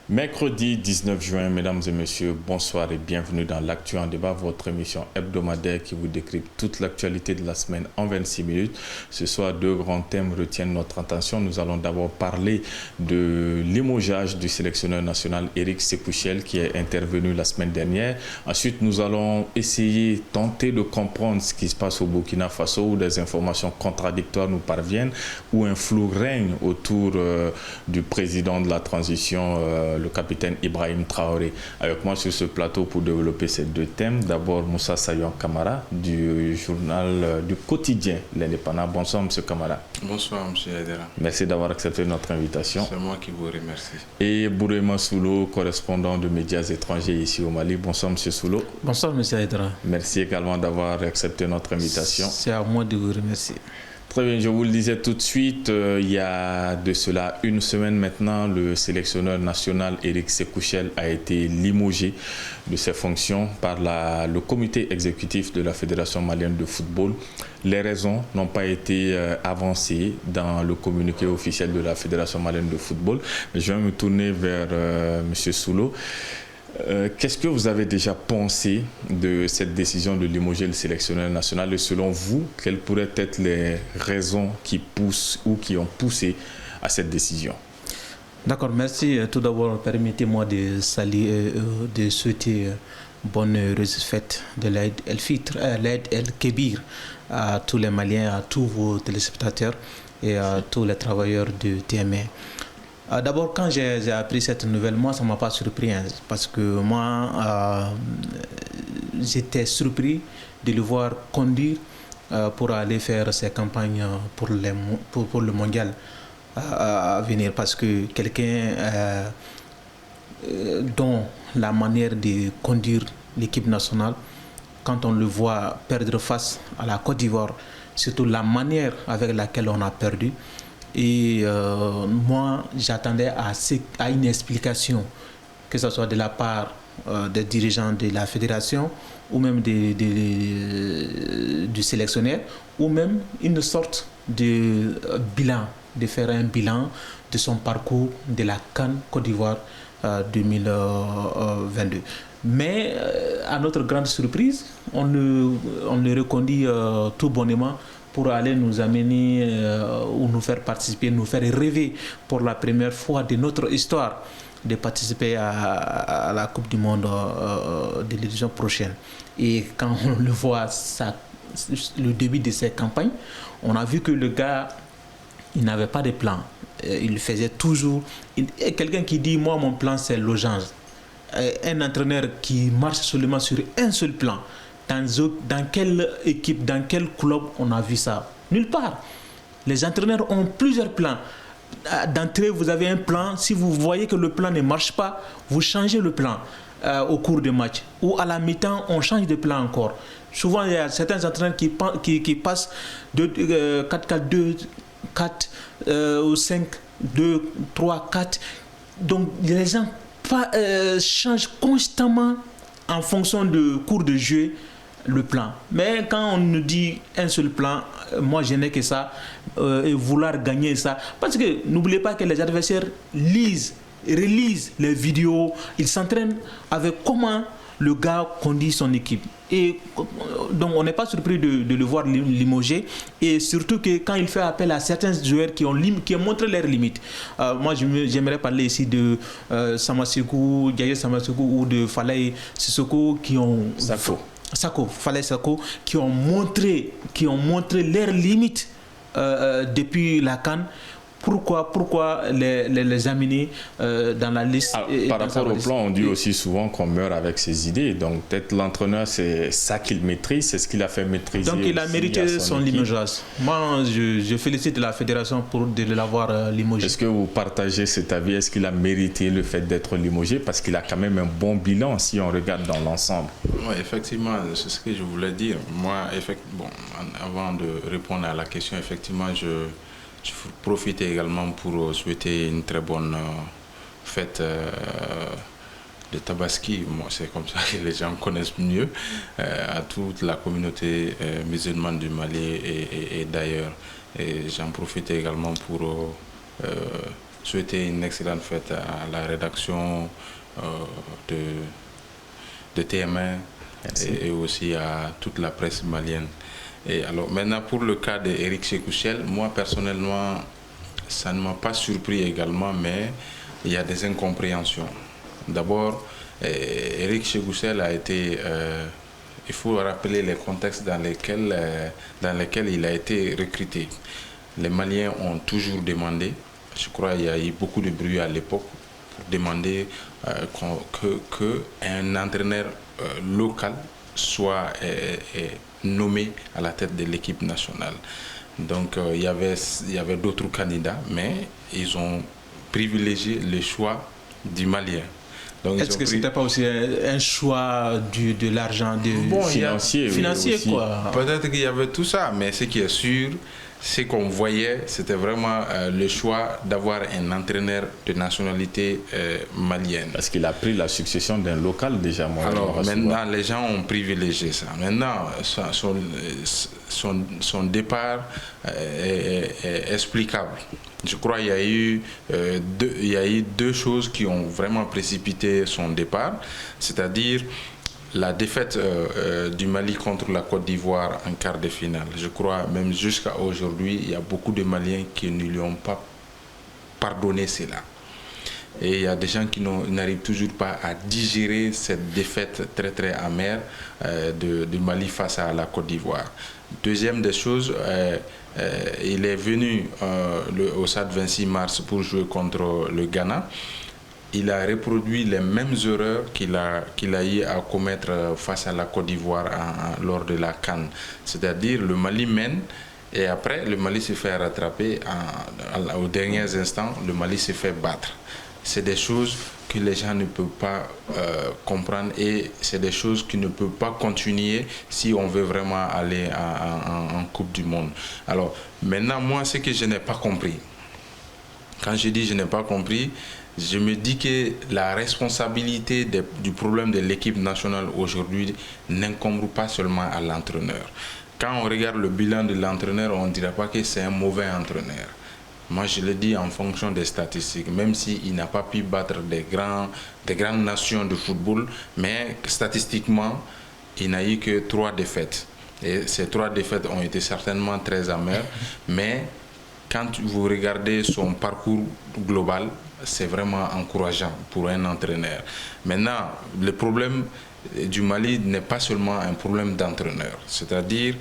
Mercredi 19 juin, mesdames et messieurs, bonsoir et bienvenue dans l'Actu en débat, votre émission hebdomadaire qui vous décrypte toute l'actualité de la semaine en 26 minutes. Ce soir, deux grands thèmes retiennent notre attention. Nous allons d'abord parler de limogeage du sélectionneur national Éric Sékouchel qui est intervenu la semaine dernière. Ensuite, nous allons tenter de comprendre ce qui se passe au Burkina Faso où des informations contradictoires nous parviennent, où un flou règne autour du président de la transition, le capitaine Ibrahim Traoré. Avec moi sur ce plateau pour développer ces deux thèmes, d'abord Moussa Sayon Kamara du journal du quotidien L'Indépendant. Bonsoir M. Kamara. Bonsoir M. Edera. Merci d'avoir accepté notre invitation. C'est moi qui vous remercie. Et Bourema Soulo, correspondant de médias étrangers ici au Mali. Bonsoir M. Soulo. Bonsoir M. Edera. Merci également d'avoir accepté notre invitation. C'est à moi de vous remercier. Très bien, je vous le disais tout de suite, il y a de cela une semaine maintenant, le sélectionneur national Éric Sékouchel a été limogé de ses fonctions par le comité exécutif de la Fédération malienne de football. Les raisons n'ont pas été avancées dans le communiqué officiel de la Fédération malienne de football. Je vais me tourner vers M. Soulo. Qu'est-ce que vous avez déjà pensé de cette décision de limoger le sélectionneur national et selon vous, quelles pourraient être les raisons qui poussent ou qui ont poussé à cette décision? D'accord, merci. Tout d'abord, permettez-moi de saluer, de souhaiter bonne heureuse fête de l'Aïd el-Fitr, l'Aïd el-Kébir à tous les Maliens, à tous vos téléspectateurs et à tous les travailleurs de TMA. D'abord, quand j'ai appris cette nouvelle, moi, ça ne m'a pas surpris, hein, parce que moi, j'étais surpris de le voir conduire pour aller faire ses campagnes pour le mondial à venir, parce que quelqu'un dont la manière de conduire l'équipe nationale, quand on le voit perdre face à la Côte d'Ivoire, surtout la manière avec laquelle on a perdu, et moi, j'attendais à une explication, que ce soit de la part des dirigeants de la fédération ou même du sélectionneur, ou même une sorte de bilan, de faire un bilan de son parcours de la CAN Côte d'Ivoire 2022. Mais à notre grande surprise, on le reconduit tout bonnement pour aller nous amener ou nous faire participer, nous faire rêver pour la première fois de notre histoire de participer à la Coupe du Monde de l'édition prochaine. Et quand on le voit, le début de cette campagne, on a vu que le gars, il n'avait pas de plan. Il faisait toujours... Quelqu'un qui dit, moi, mon plan, c'est l'urgence. Un entraîneur qui marche seulement sur un seul plan. Dans quelle équipe, dans quel club on a vu ça? Nulle part. Les entraîneurs ont plusieurs plans. D'entrée, vous avez un plan. Si vous voyez que le plan ne marche pas, vous changez le plan au cours du match. Ou à la mi-temps, on change de plan encore. Souvent, il y a certains entraîneurs qui passent de 4-4-2, 4 ou 5, 2, 3, 4. Donc, les gens changent constamment en fonction du cours de jeu le plan. Mais quand on nous dit un seul plan, moi je n'ai que ça et vouloir gagner ça. Parce que n'oubliez pas que les adversaires relisent les vidéos, ils s'entraînent avec comment le gars conduit son équipe. Et donc on n'est pas surpris de le voir limogé, et surtout que quand il fait appel à certains joueurs qui ont montré leurs limites. Moi j'aimerais parler ici de Samasekou, Gaye Samasekou ou de Falaye Sissoko qui ont... Falaye Sako qui ont montré leurs limites depuis la CAN. Pourquoi les amener dans la liste? Par rapport au plan, on dit aussi souvent qu'on meurt avec ses idées. Donc peut-être l'entraîneur, c'est ça qu'il maîtrise, c'est ce qu'il a fait maîtriser. Donc il a mérité son limogeage. Moi, je félicite la fédération de l'avoir limogé. Est-ce que vous partagez cet avis? Est-ce qu'il a mérité le fait d'être limogé? Parce qu'il a quand même un bon bilan si on regarde dans l'ensemble. Oui, effectivement, c'est ce que je voulais dire. Moi, avant de répondre à la question, effectivement, je profite également pour souhaiter une très bonne fête de Tabaski. Moi, c'est comme ça que les gens connaissent mieux, à toute la communauté musulmane du Mali et d'ailleurs. Et j'en profite également pour souhaiter une excellente fête à la rédaction de TM1 et aussi à toute la presse malienne. Et alors maintenant pour le cas d'Éric Sékou Chel, moi personnellement ça ne m'a pas surpris également, mais il y a des incompréhensions. D'abord, Éric Sékou Chel a été, il faut rappeler les contextes dans lesquels il a été recruté. Les Maliens ont toujours demandé, je crois qu'il y a eu beaucoup de bruit à l'époque, pour demander qu'un entraîneur local soit nommé à la tête de l'équipe nationale. Donc il y avait d'autres candidats, mais ils ont privilégié le choix du Malien. Est-ce que ce n'était pas aussi un choix de l'argent financier quoi. Peut-être qu'il y avait tout ça, mais ce qui est sûr, ce qu'on voyait, c'était vraiment le choix d'avoir un entraîneur de nationalité malienne. Parce qu'il a pris la succession d'un local déjà. Alors maintenant, les gens ont privilégié ça. Maintenant, son départ est explicable. Je crois qu'il y a eu deux choses qui ont vraiment précipité son départ, c'est-à-dire la défaite du Mali contre la Côte d'Ivoire en quart de finale. Je crois même jusqu'à aujourd'hui, il y a beaucoup de Maliens qui ne lui ont pas pardonné cela. Et il y a des gens qui n'arrivent toujours pas à digérer cette défaite très très amère du Mali face à la Côte d'Ivoire. Deuxième des choses, il est venu au stade 26 mars pour jouer contre le Ghana. Il a reproduit les mêmes erreurs qu'il a eu à commettre face à la Côte d'Ivoire lors de la CAN. C'est-à-dire le Mali mène et après le Mali se fait rattraper aux derniers instants, le Mali se fait battre. C'est des choses que les gens ne peuvent pas comprendre et c'est des choses qui ne peuvent pas continuer si on veut vraiment aller en Coupe du Monde. Alors maintenant, moi, ce que je n'ai pas compris, quand je dis je n'ai pas compris, je me dis que la responsabilité du problème de l'équipe nationale aujourd'hui n'incombe pas seulement à l'entraîneur. Quand on regarde le bilan de l'entraîneur, on ne dirait pas que c'est un mauvais entraîneur. Moi, je le dis en fonction des statistiques, même s'il n'a pas pu battre des grandes nations de football, mais statistiquement, il n'a eu que 3 défaites. Et ces 3 défaites ont été certainement très amères, mais quand vous regardez son parcours global, c'est vraiment encourageant pour un entraîneur. Maintenant, le problème du Mali n'est pas seulement un problème d'entraîneur, c'est-à-dire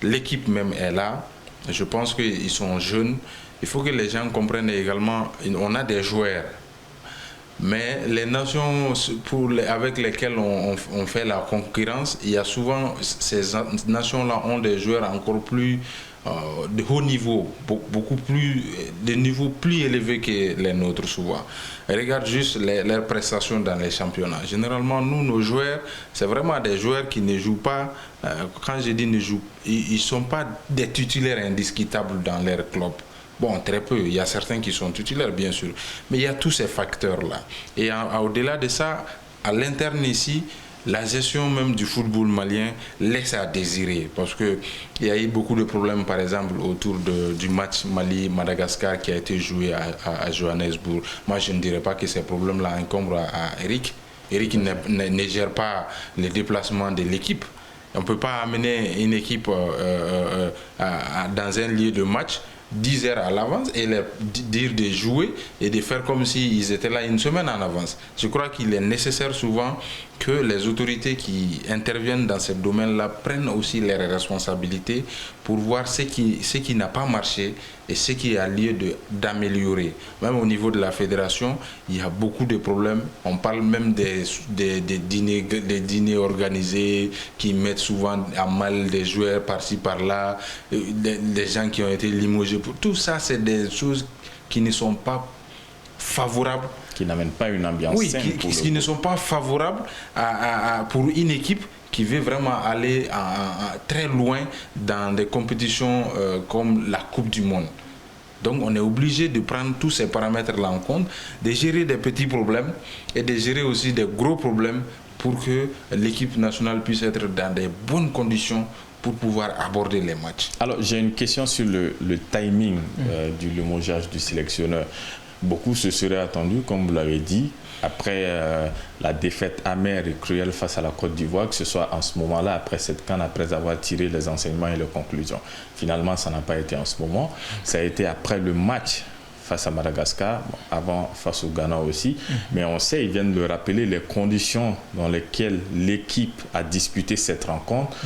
l'équipe même est là. Je pense qu'ils sont jeunes. Il faut que les gens comprennent également, on a des joueurs, mais les nations avec lesquelles on fait la concurrence, il y a souvent, ces nations-là ont des joueurs encore plus de haut niveau, beaucoup plus, de niveau plus élevé que les nôtres souvent. Regarde juste leurs prestations dans les championnats. Généralement, nous, nos joueurs, c'est vraiment des joueurs qui ne jouent pas, quand je dis ne jouent, ils ne sont pas des titulaires indiscutables dans leur club. Bon, très peu. Il y a certains qui sont titulaires, bien sûr. Mais il y a tous ces facteurs-là. Et au-delà de ça, à l'interne ici, la gestion même du football malien laisse à désirer. Parce qu'il y a eu beaucoup de problèmes, par exemple, autour du match Mali-Madagascar qui a été joué à Johannesburg. Moi, je ne dirais pas que ces problèmes-là incombent à Eric. Eric ne gère pas les déplacements de l'équipe. On ne peut pas amener une équipe dans un lieu de match 10 heures à l'avance et leur dire de jouer et de faire comme s'ils étaient là une semaine en avance. Je crois qu'il est nécessaire souvent que les autorités qui interviennent dans ce domaine-là prennent aussi leurs responsabilités pour voir ce qui n'a pas marché et ce qui a lieu d'améliorer. Même au niveau de la fédération, il y a beaucoup de problèmes. On parle même des dîners organisés qui mettent souvent à mal des joueurs par-ci par-là, des gens qui ont été limogés. Tout ça, c'est des choses qui ne sont pas favorables. Qui n'amènent pas une ambiance saine. Oui, qui ne sont pas favorables pour une équipe qui veut vraiment aller très loin dans des compétitions comme la Coupe du Monde. Donc on est obligé de prendre tous ces paramètres-là en compte, de gérer des petits problèmes et de gérer aussi des gros problèmes pour que l'équipe nationale puisse être dans des bonnes conditions pour pouvoir aborder les matchs. Alors j'ai une question sur le timing du limogeage du sélectionneur. beaucoup se seraient attendus, comme vous l'avez dit, après la défaite amère et cruelle face à la Côte d'Ivoire, que ce soit en ce moment-là, après cette CAN, après avoir tiré les enseignements et les conclusions. Finalement, ça n'a pas été en ce moment. Ça a été après le match face à Madagascar, avant face au Ghana aussi. Mais on sait, ils viennent de le rappeler, les conditions dans lesquelles l'équipe a disputé cette rencontre.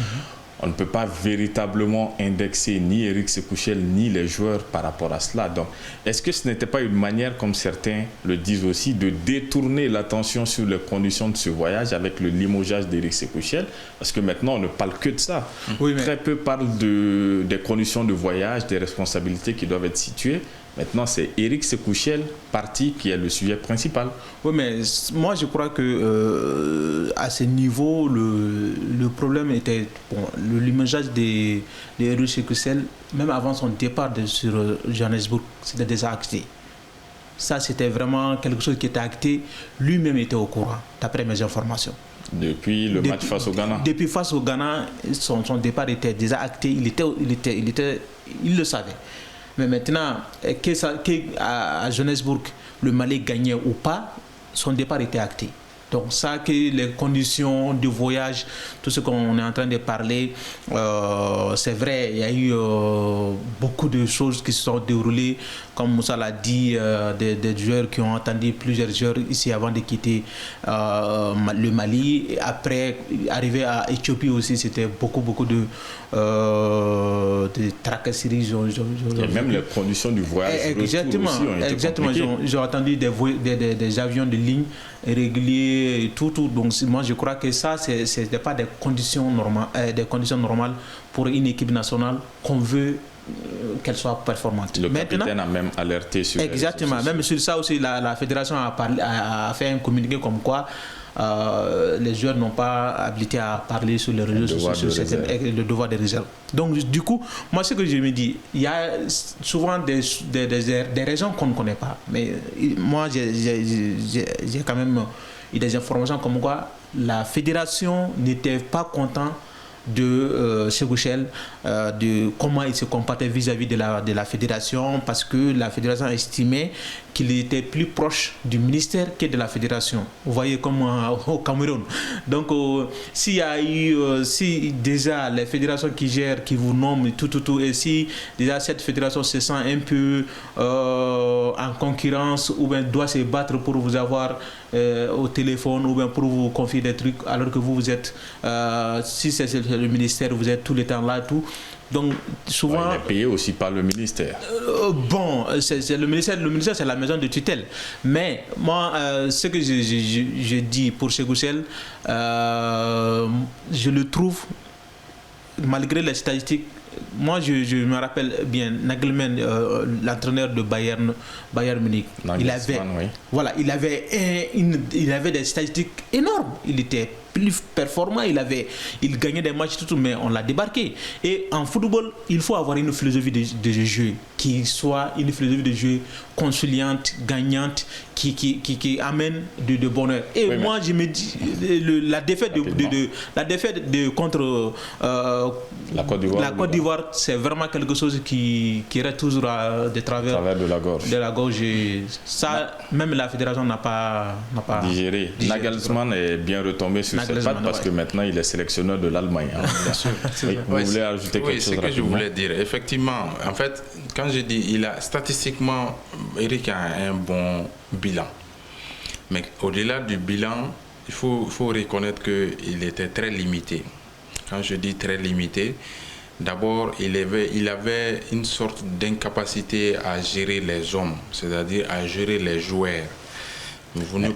On ne peut pas véritablement indexer ni Éric Sékou-Chel ni les joueurs par rapport à cela. Donc, est-ce que ce n'était pas une manière, comme certains le disent aussi, de détourner l'attention sur les conditions de ce voyage avec le limogeage d'Éric Sékou-Chel? Parce que maintenant, on ne parle que de ça. Oui, mais... Très peu parlent des conditions de voyage, des responsabilités qui doivent être situées. Maintenant, c'est Éric Sékou-Chel, parti, qui est le sujet principal. Oui, mais moi, je crois que à ce niveau, le problème était le limogeage d'Éric Sékou-Chel, même avant son départ sur Johannesburg, c'était déjà acté. Ça, c'était vraiment quelque chose qui était acté. Lui-même était au courant, d'après mes informations. Depuis le match face au Ghana. Depuis face au Ghana, son départ était déjà acté. Il le savait. Mais maintenant, qu'à Johannesburg, le Mali gagnait ou pas, son départ était acté. Donc ça, que les conditions de voyage, tout ce qu'on est en train de parler, c'est vrai, il y a eu beaucoup de choses qui se sont déroulées, comme Moussa l'a dit, des joueurs qui ont attendu plusieurs heures ici avant de quitter le Mali. Et après, arriver à Éthiopie aussi, c'était beaucoup de tracasseries. Et même les conditions du voyage. Exactement, j'ai entendu des avions de ligne réguliers et tout. Donc moi je crois que ça c'est pas des conditions normales pour une équipe nationale qu'on veut qu'elle soit performante. Le capitaine a même alerté sur exactement, même sur ça aussi la fédération a fait un communiqué comme quoi les joueurs n'ont pas habilité à parler sur les réseaux sociaux sur le devoir de réserve. Donc du coup, moi ce que je me dis, il y a souvent des raisons qu'on ne connaît pas. Mais moi j'ai quand même eu des informations comme quoi la fédération n'était pas contente de Sékou-Chel, de comment il se comportait vis-à-vis de la fédération, parce que la fédération estimait qu'il était plus proche du ministère que de la fédération. Vous voyez, comme au Cameroun. Donc s'il y a eu si déjà les fédérations qui gèrent, qui vous nomment tout, et si déjà cette fédération se sent un peu en concurrence, ou bien doit se battre pour vous avoir au téléphone, ou bien pour vous confier des trucs, alors que vous êtes si c'est le ministère, vous êtes tout le temps là, tout. Donc souvent, il est payé aussi par le ministère. Bon, c'est le ministère c'est la maison de tutelle. Mais moi, ce que je dis pour Sékou-Chel, je le trouve, malgré les statistiques. Moi, je me rappelle bien Nagelsmann, l'entraîneur de Bayern Munich. Il avait des statistiques énormes. Il était plus performant, il gagnait des matchs tout, mais on l'a débarqué. Et en football, il faut avoir une philosophie de jeu qui soit une philosophie de jeu conciliante, gagnante, qui amène de bonheur. Et oui, moi, je me dis, la défaite contre la Côte d'Ivoire, c'est vraiment quelque chose qui reste toujours de travers de la gorge. Et ça, même la fédération n'a pas digéré. Nagelsmann est bien retombé sur ses pattes parce que maintenant il est sélectionneur de l'Allemagne. Hein. Bien sûr. Vous voulez ajouter quelque chose? C'est ce que je voulais dire. Effectivement, en fait, quand je dis, statistiquement, Éric a un bon bilan. Mais au-delà du bilan, il faut reconnaître qu'il était très limité. Quand je dis très limité, d'abord, il avait une sorte d'incapacité à gérer les hommes, c'est-à-dire à gérer les joueurs.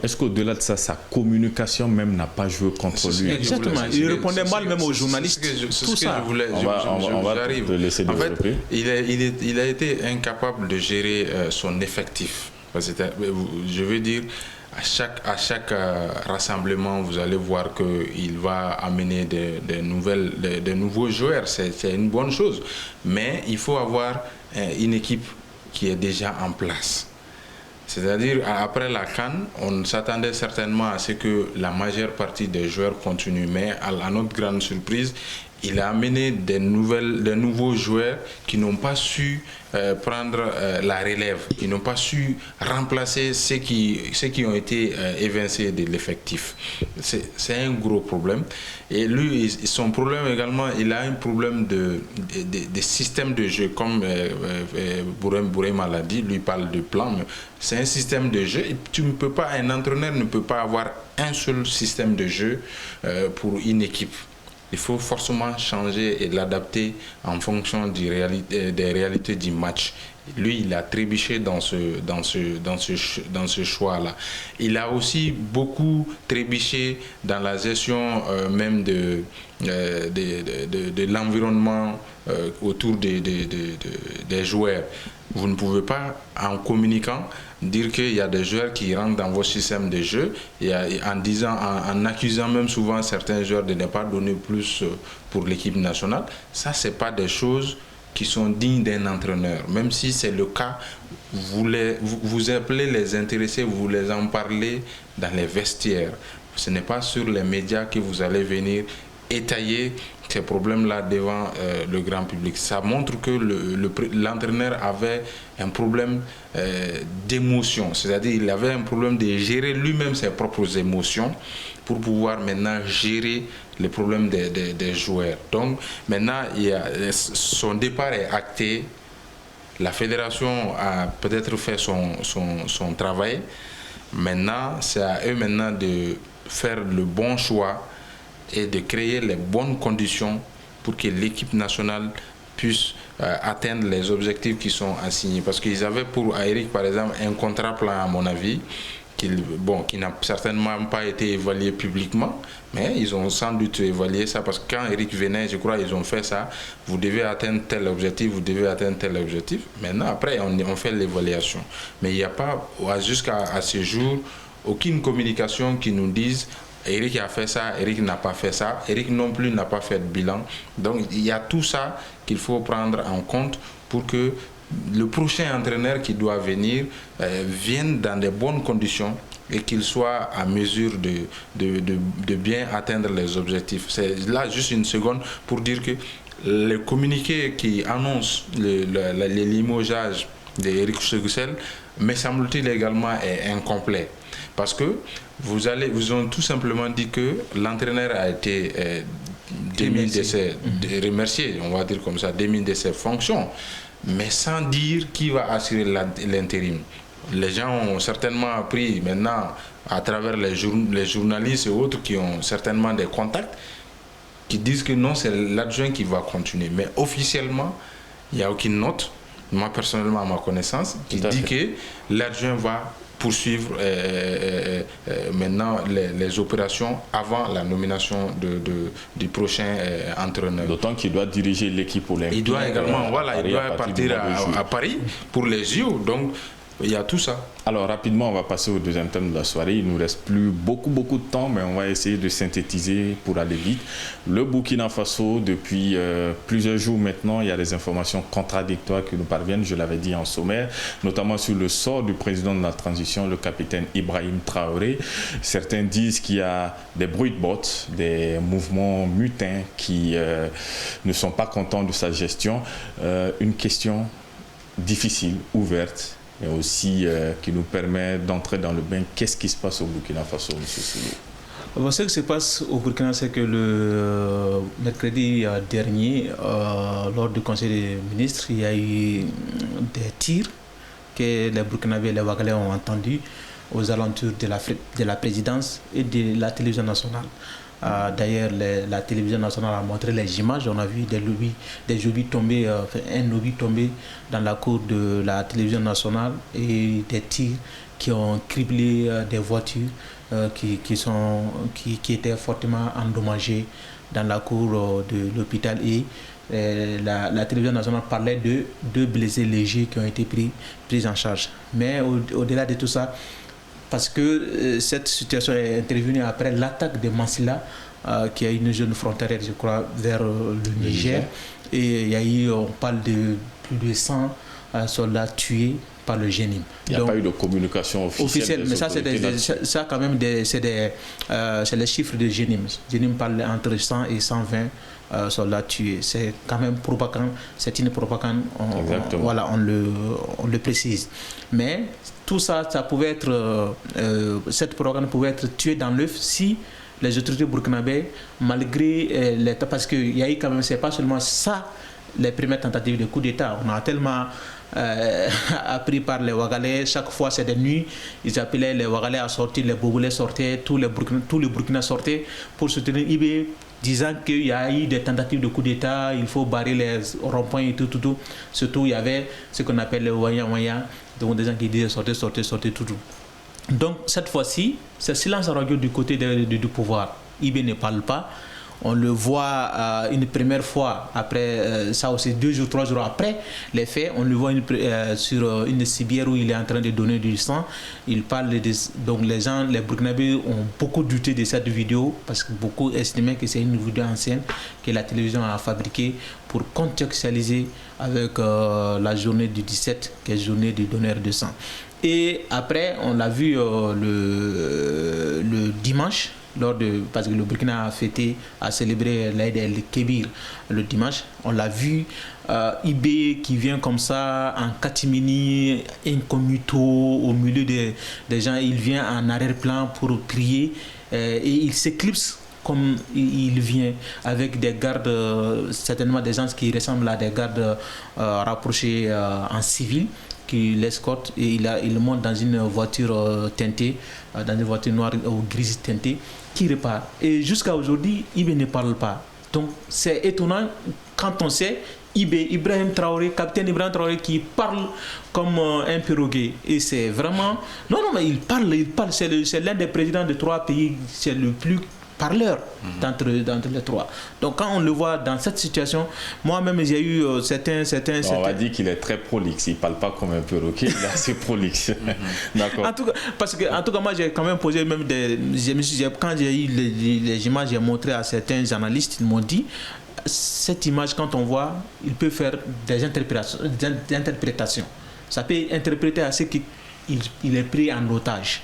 Est-ce qu'au-delà de ça, sa communication même n'a pas joué contre lui? Exactement. Il répondait mal même aux journalistes. Tout ça. On va te laisser développer. En fait, il a été incapable de gérer son effectif. Je veux dire, à chaque rassemblement, vous allez voir qu'il va amener de nouveaux joueurs. C'est une bonne chose. Mais il faut avoir une équipe qui est déjà en place. C'est-à-dire, après la CAN, on s'attendait certainement à ce que la majeure partie des joueurs continuent, mais à notre grande surprise, il a amené des nouveaux joueurs qui n'ont pas su prendre la relève, qui n'ont pas su remplacer ceux qui ont été évincés de l'effectif. C'est un gros problème. Et lui, son problème également, il a un problème de système de jeu, comme Bourema l'a dit, lui parle de plan, mais c'est un système de jeu. Un entraîneur ne peut pas avoir un seul système de jeu pour une équipe. Il faut forcément changer et l'adapter en fonction des réalités du match. Lui, il a trébuché dans ce choix-là. Il a aussi beaucoup trébuché dans la gestion même de l'environnement autour des joueurs. Vous ne pouvez pas, en communiquant, dire qu'il y a des joueurs qui rentrent dans vos systèmes de jeu et en accusant même souvent certains joueurs de ne pas donner plus pour l'équipe nationale. Ça, ce n'est pas des choses qui sont dignes d'un entraîneur. Même si c'est le cas, vous appelez les intéressés, vous les en parlez dans les vestiaires. Ce n'est pas sur les médias que vous allez venir étayer ces problèmes-là devant le grand public. Ça montre que l'entraîneur avait un problème d'émotion, c'est-à-dire il avait un problème de gérer lui-même ses propres émotions pour pouvoir maintenant gérer les problèmes des joueurs. Donc maintenant, son départ est acté. La fédération a peut-être fait son travail. Maintenant, c'est à eux maintenant de faire le bon choix et de créer les bonnes conditions pour que l'équipe nationale puisse atteindre les objectifs qui sont assignés. Parce qu'ils avaient pour Eric, par exemple, un contrat plan, à mon avis, qui n'a certainement pas été évalué publiquement, mais ils ont sans doute évalué ça, parce que quand Eric venait, je crois, ils ont fait ça, vous devez atteindre tel objectif, vous devez atteindre tel objectif. Maintenant, après, on fait l'évaluation. Mais il n'y a pas, jusqu'à ce jour, aucune communication qui nous dise Eric a fait ça, Eric n'a pas fait ça, Eric non plus n'a pas fait de bilan. Donc il y a tout ça qu'il faut prendre en compte pour que le prochain entraîneur qui doit venir vienne dans de bonnes conditions et qu'il soit à mesure de bien atteindre les objectifs. C'est là juste une seconde pour dire que le communiqué qui annonce les limogeages d'Eric Segoussel, me semble-t-il également est incomplet. Parce que vous ont tout simplement dit que l'entraîneur a été démis de ses remercié, on va dire comme ça, démis de ses fonctions, mais sans dire qui va assurer l'intérim. Les gens ont certainement appris maintenant à travers les journalistes et autres qui ont certainement des contacts qui disent que non, c'est l'adjoint qui va continuer. Mais officiellement, il n'y a aucune note, moi personnellement à ma connaissance, qui dit que l'adjoint va poursuivre maintenant les opérations avant la nomination du prochain entraîneur. D'autant qu'il doit diriger l'équipe olympique. Il doit également, il doit partir à Paris pour les JO. Donc, il y a tout ça. Alors rapidement, on va passer au deuxième thème de la soirée. Il ne nous reste plus beaucoup de temps, mais on va essayer de synthétiser pour aller vite. Le Burkina Faso, depuis plusieurs jours maintenant, il y a des informations contradictoires qui nous parviennent, je l'avais dit en sommaire, notamment sur le sort du président de la transition, le capitaine Ibrahim Traoré. Certains disent qu'il y a des bruits de bottes, des mouvements mutins qui ne sont pas contents de sa gestion. Une question difficile, ouverte, mais aussi qui nous permet d'entrer dans le bain. Qu'est-ce qui se passe au Burkina Faso, M. Soulou? Ce qui se passe au Burkina, c'est que le mercredi dernier, lors du Conseil des ministres, il y a eu des tirs que les Burkinabés et les Ouagalais ont entendus aux alentours de la présidence et de la télévision nationale. D'ailleurs, la télévision nationale a montré les images. On a vu des obus tomber, un obus tomber dans la cour de la télévision nationale et des tirs qui ont criblé des voitures qui étaient fortement endommagées dans la cour de l'hôpital. Et la télévision nationale parlait de 2 blessés légers qui ont été pris en charge. Mais au-delà de tout ça, parce que cette situation est intervenue après l'attaque de Mansilla, qui a une zone frontalière, je crois, vers le Niger. Et il y a eu, on parle de plus de 100 soldats tués par le GENIM. Il n'y a pas eu de communication officielle. Mais ça, ça quand même, c'est les chiffres de GENIM. GENIM parle entre 100 et 120 soldats tués. C'est quand même propagande, c'est une propagande, on le précise. Mais tout ça, cette propagande pouvait être tuée dans l'œuf si les autorités burkinabées, malgré l'État, parce qu'il y a eu quand même, c'est pas seulement ça, les premières tentatives de coup d'État. On a tellement appris par les Ouagalais, chaque fois c'est des nuits, ils appelaient les Ouagalais à sortir, les Bobolais sortaient, tous les Burkinabés sortaient pour soutenir IB, disant qu'il y a eu des tentatives de coup d'État, il faut barrer les ronds-points et tout. Surtout, il y avait ce qu'on appelle les Waya, donc des gens qui disaient sortez, tout. Donc, cette fois-ci, c'est silence radio du côté du pouvoir. IB ne parle pas. On le voit une première fois après, ça aussi 2 jours, 3 jours après les faits, on le voit sur une civière où il est en train de donner du sang. Il parle donc les Burkinabés ont beaucoup douté de cette vidéo parce que beaucoup estimaient que c'est une vidéo ancienne que la télévision a fabriquée pour contextualiser avec la journée du 17, qui est journée du donneur de sang. Et après, on l'a vu le dimanche, parce que le Burkina a célébré l'Aïd el-Kébir le dimanche. On l'a vu, IB qui vient comme ça en catimini, incognito, au milieu des gens. Il vient en arrière-plan pour prier et il s'éclipse comme il vient avec des gardes, certainement des gens qui ressemblent à des gardes rapprochés en civil, qui l'escorte et il monte dans une voiture teintée, dans une voiture noire ou grise teintée, qui repart. Et jusqu'à aujourd'hui, IB ne parle pas. Donc c'est étonnant quand on sait Ibrahim Traoré, capitaine Ibrahim Traoré, qui parle comme un piroguet. Et c'est vraiment... Non, mais il parle. C'est l'un des présidents de 3 pays, c'est le plus parleur d'entre les 3. Donc quand on le voit dans cette situation, moi-même j'ai eu certains... On va dire qu'il est très prolixe, il ne parle pas comme un perroquet, il est assez prolixe. D'accord. En tout cas, moi j'ai quand même posé même quand j'ai eu les images, j'ai montré à certains journalistes, ils m'ont dit, cette image, quand on voit, il peut faire des interprétations. Ça peut interpréter à ce qu'il est pris en otage.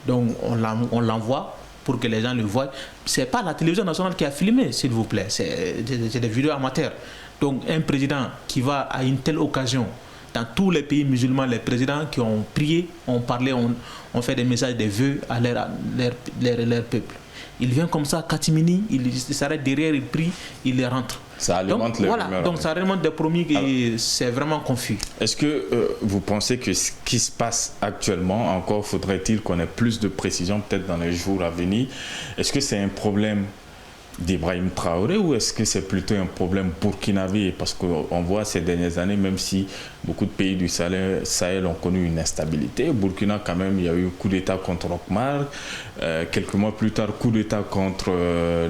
Donc on l'envoie pour que les gens le voient. C'est pas la télévision nationale qui a filmé, s'il vous plaît. C'est des vidéos amateurs. Donc un président qui va à une telle occasion, dans tous les pays musulmans, les présidents qui ont prié, ont parlé, ont fait des messages de vœux à leur peuple. Il vient comme ça, catimini, il s'arrête derrière, il prie, il rentre. Ça alimente les rumeurs. Donc ça alimente des promis et c'est vraiment confus. Est-ce que vous pensez que ce qui se passe actuellement, encore faudrait-il qu'on ait plus de précision peut-être dans les jours à venir, est-ce que c'est un problème d'Ibrahim Traoré ou est-ce que c'est plutôt un problème burkinabé? Parce qu'on voit ces dernières années, même si beaucoup de pays du Sahel ont connu une instabilité, au Burkina quand même, il y a eu un coup d'État contre Okmar, quelques mois plus tard, coup d'État contre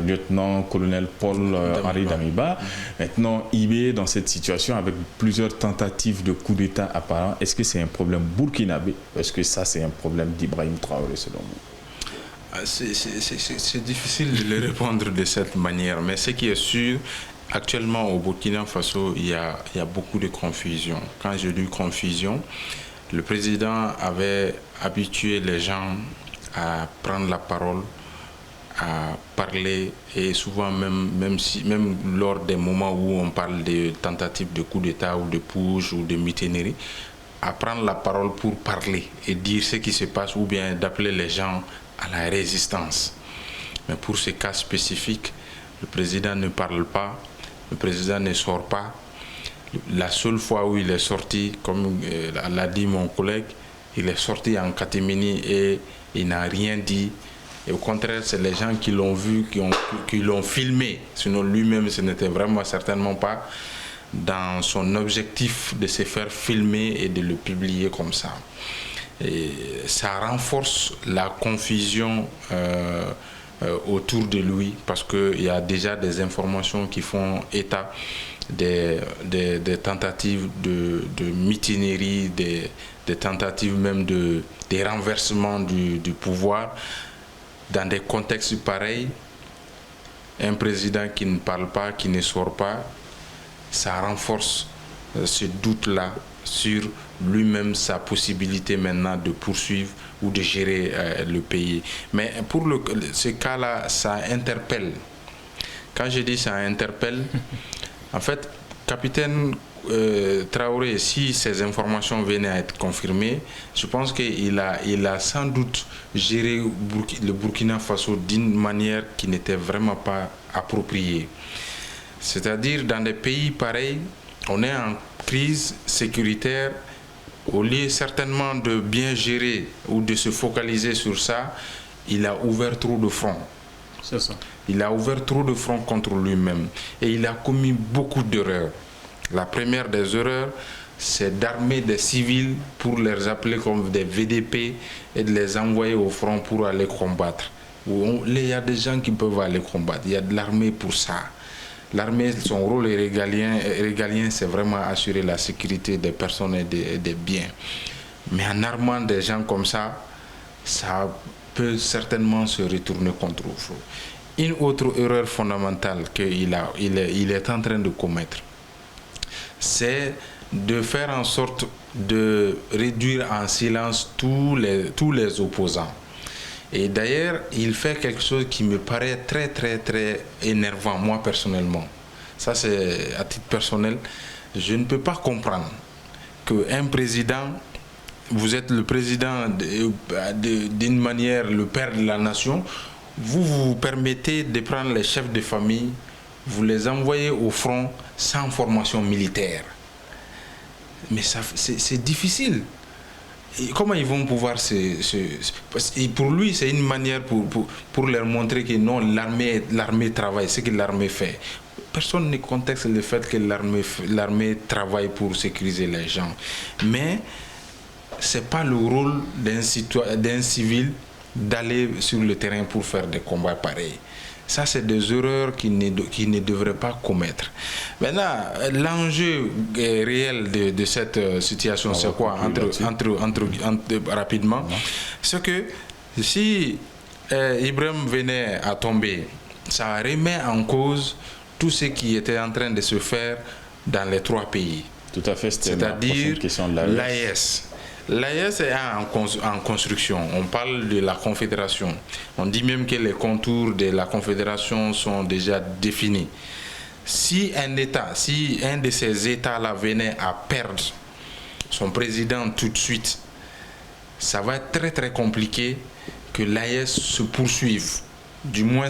lieutenant-colonel Paul-Henri Damiba. Maintenant, IB dans cette situation avec plusieurs tentatives de coup d'État apparents. Est-ce que c'est un problème burkinabé? Est-ce que ça, c'est un problème d'Ibrahim Traoré selon vous? C'est difficile de le répondre de cette manière, mais ce qui est sûr, actuellement au Burkina Faso, il y a beaucoup de confusion. Quand je dis confusion, le président avait habitué les gens à prendre la parole, à parler, et souvent même lors des moments où on parle de tentatives de coup d'État ou de putsch ou de mutinerie, à prendre la parole pour parler et dire ce qui se passe ou bien d'appeler les gens à la résistance. Mais pour ces cas spécifiques, le président ne parle pas, le président ne sort pas. La seule fois où il est sorti, comme l'a dit mon collègue, il est sorti en catimini et il n'a rien dit. Et au contraire, c'est les gens qui l'ont vu, qui l'ont filmé. Sinon lui-même, ce n'était vraiment certainement pas dans son objectif de se faire filmer et de le publier comme ça. Et ça renforce la confusion autour de lui parce qu'il y a déjà des informations qui font état des tentatives de mutinerie, des tentatives même des renversements du pouvoir. Dans des contextes pareils, un président qui ne parle pas, qui ne sort pas, ça renforce ce doute-là sur lui-même, sa possibilité maintenant de poursuivre ou de gérer le pays. Mais pour ce cas-là, ça interpelle. Quand je dis ça interpelle, en fait, capitaine Traoré, si ces informations venaient à être confirmées, je pense qu'il a sans doute géré le Burkina Faso d'une manière qui n'était vraiment pas appropriée. C'est-à-dire, dans des pays pareils, on est en crise sécuritaire. Au lieu certainement de bien gérer ou de se focaliser sur ça, il a ouvert trop de fronts. C'est ça. Il a ouvert trop de fronts contre lui-même et il a commis beaucoup d'erreurs. La première des erreurs, c'est d'armer des civils pour les appeler comme des VDP et de les envoyer au front pour aller combattre. Il y a des gens qui peuvent aller combattre, il y a de l'armée pour ça. L'armée, son rôle est régalien, c'est vraiment assurer la sécurité des personnes et des biens. Mais en armant des gens comme ça peut certainement se retourner contre vous. Une autre erreur fondamentale qu'il est en train de commettre, c'est de faire en sorte de réduire en silence tous les opposants. Et d'ailleurs, il fait quelque chose qui me paraît très, très, très énervant, moi personnellement. Ça, c'est à titre personnel. Je ne peux pas comprendre qu'un président, vous êtes le président d'une manière, le père de la nation, vous permettez de prendre les chefs de famille, vous les envoyez au front sans formation militaire. Mais c'est difficile. Et comment ils vont pouvoir parce que pour lui, c'est une manière pour leur montrer que non, l'armée travaille, ce que l'armée fait. Personne ne conteste le fait que l'armée travaille pour sécuriser les gens. Mais ce n'est pas le rôle d'un civil d'aller sur le terrain pour faire des combats pareils. Ça, c'est des erreurs qu'il ne devrait pas commettre. Maintenant, l'enjeu réel de cette situation, c'est quoi rapidement? C'est que si Ibrahim venait à tomber, ça remet en cause tout ce qui était en train de se faire dans les trois pays. Tout à fait, c'est-à-dire l'AES. L'AES est en construction. On parle de la Confédération. On dit même que les contours de la Confédération sont déjà définis. Si un de ces États-là venait à perdre son président tout de suite, ça va être très très compliqué que l'AES se poursuive, du moins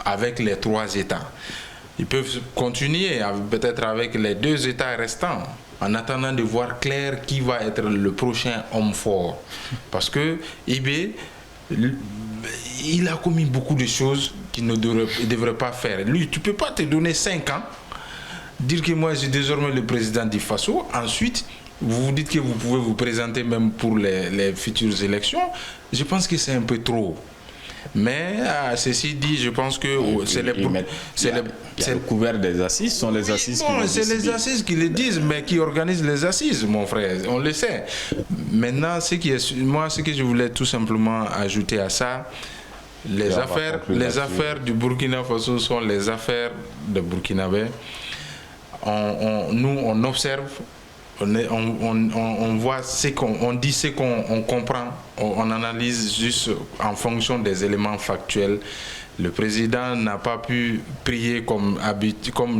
avec les trois États. Ils peuvent continuer peut-être avec les deux États restants, en attendant de voir clair qui va être le prochain homme fort. Parce que Ibé, il a commis beaucoup de choses qu'il ne devrait pas faire. Lui, tu ne peux pas te donner 5 ans, dire que moi je suis désormais le président du Faso, ensuite vous vous dites que vous pouvez vous présenter même pour les futures élections. Je pense que c'est un peu trop. Mais ceci dit, je pense que c'est le couvert des assises, sont les assises qui c'est les assises qui le disent, mais qui organisent les assises, mon frère, on le sait. Maintenant, ce que je voulais tout simplement ajouter à ça, les affaires du Burkina Faso sont les affaires de Burkinabé. Nous, on observe, on voit on dit ce qu'on comprend, on analyse juste en fonction des éléments factuels. Le président n'a pas pu prier comme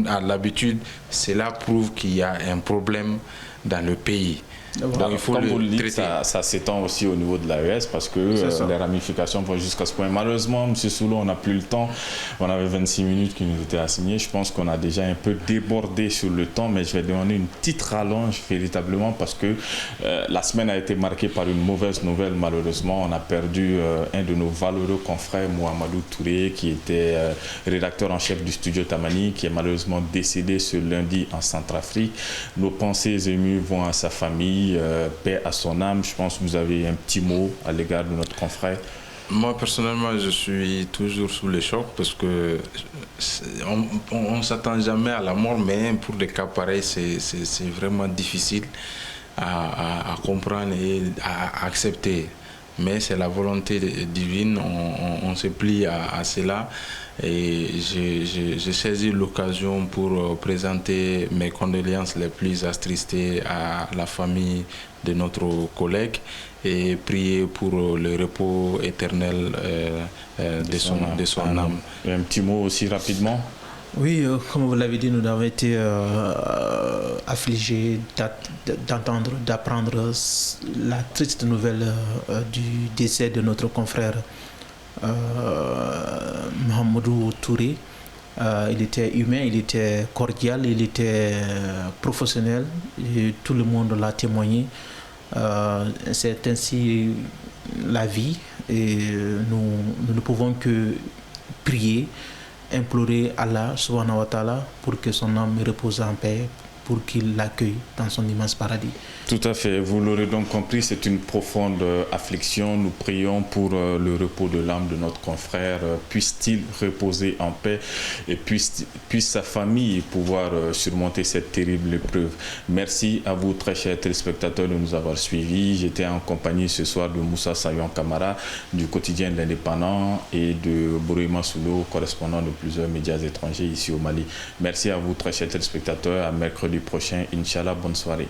à l'habitude. Cela prouve qu'il y a un problème dans le pays. Donc il faut comme vous le dites, ça s'étend aussi au niveau de l'AES parce que les ramifications vont jusqu'à ce point. Malheureusement, M. Soulou, on n'a plus le temps. On avait 26 minutes qui nous étaient assignées. Je pense qu'on a déjà un peu débordé sur le temps, mais je vais demander une petite rallonge véritablement parce que la semaine a été marquée par une mauvaise nouvelle. Malheureusement, on a perdu un de nos valeureux confrères, Mohamedou Touré, qui était rédacteur en chef du studio Tamani, qui est malheureusement décédé ce lundi en Centrafrique. Nos pensées émues vont à sa famille. Paix à son âme. Je pense que vous avez un petit mot à l'égard de notre confrère. Moi, personnellement, je suis toujours sous le choc parce que on ne s'attend jamais à la mort, mais pour des cas pareils, c'est vraiment difficile à comprendre et à accepter. mais c'est la volonté divine, on se plie à cela. Et j'ai saisi l'occasion pour présenter mes condoléances les plus attristées à la famille de notre collègue et prier pour le repos éternel de son âme. Et un petit mot aussi rapidement. Oui, comme vous l'avez dit, nous avons été affligés d'apprendre la triste nouvelle du décès de notre confrère Mohamedou Touré. Il était humain, il était cordial, il était professionnel, et tout le monde l'a témoigné. C'est ainsi la vie, et nous ne pouvons que prier, implorer Allah subhanahu wa ta'ala pour que son âme repose en paix, pour qu'il l'accueille dans son immense paradis. Tout à fait, vous l'aurez donc compris, c'est une profonde affliction. Nous prions pour le repos de l'âme de notre confrère. Puisse-t-il reposer en paix et puisse sa famille pouvoir surmonter cette terrible épreuve. Merci à vous, très chers téléspectateurs, de nous avoir suivis. J'étais en compagnie ce soir de Moussa Sayon Kamara, du quotidien de l'Indépendant, et de Boroima Soulo, correspondant de plusieurs médias étrangers ici au Mali. Merci à vous, très chers téléspectateurs. À mercredi prochain, Inch'Allah, bonne soirée.